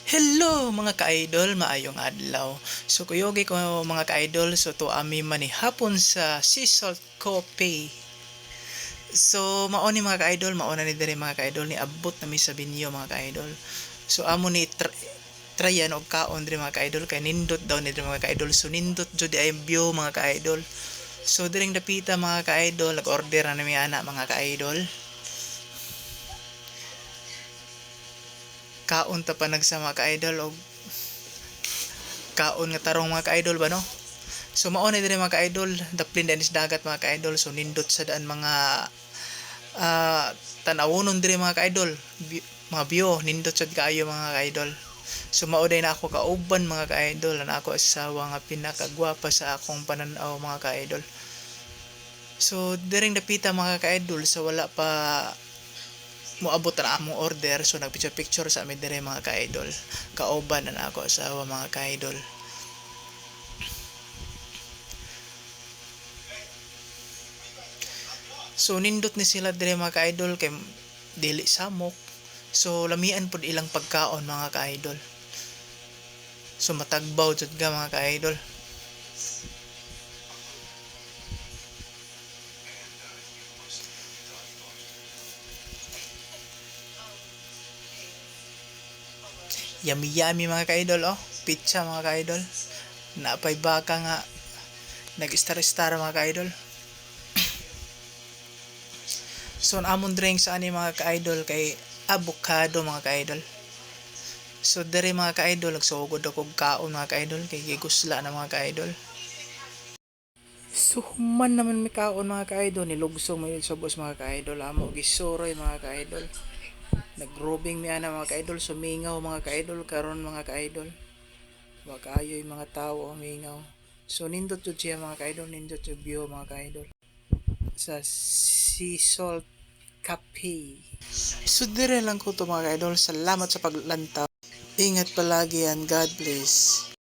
Hello mga ka-idol, maayong adlaw. So kuyogi ko mga ka-idol, so to ami manihapon sa sea salt coffee. So mao ni mga ka-idol, mao na ni diri mga ka-idol ni abot na mi sa binyo mga ka-idol. So amo ni tryan og kaon diri mga ka-idol kay nindot daw ni diri mga ka-idol. So nindot jud ay view mga ka-idol. So diring dapita mga ka-idol, nag-order na mi ana mga ka-idol. Kaon ta pa nagsama ka-idol og kaon nga tarong mga ka-idol ba no? So mao na diri mga ka-idol, daplin din sa dagat mga ka-idol. So nindot sa daan mga uh, tanawonon diri mga ka-idol. Mga view nindot sad kaayo mga ka-idol. So mauday na ako kauban mga ka-idol, na ako asawa nga pinakagwapa sa akong pananaw mga ka-idol. So diring dapita mga ka-idol, so wala pa moabot na among order, so nagpicture sa amin dire mga ka-idol. Kauban na ako asawa mga ka-idol. So nindot ni sila dire mga ka-idol kay dili samok. So lamian pud ilang pagkaon mga ka-idol. So matagbaw jud ga mga ka-idol. Yummy yummy mga ka-idol oh. Pizza mga ka-idol. Napay baka nga nag-star-star mga ka-idol. So amon drinks ani mga ka-idol kay avocado mga ka-idol. So dere mga ka-idol nagsugod ako kaon mga ka-idol kay gigusla na mga ka-idol. So human naman may kaon mga ka-idol, nilugsong may subos mga ka-idol, amo gisuroy mga ka-idol. Nagrobing mi ana mga ka-idol, sumingaw mga ka-idol karon mga ka-idol. Wa kaayo yung mga tao mingaw. So nindot jud siya mga ka-idol, nindot jud view mga ka-idol. Sa sea salt cafe. So dire lang ko to mga ka-idol. Salamat sa paglantaw. Ingat palagi and God bless.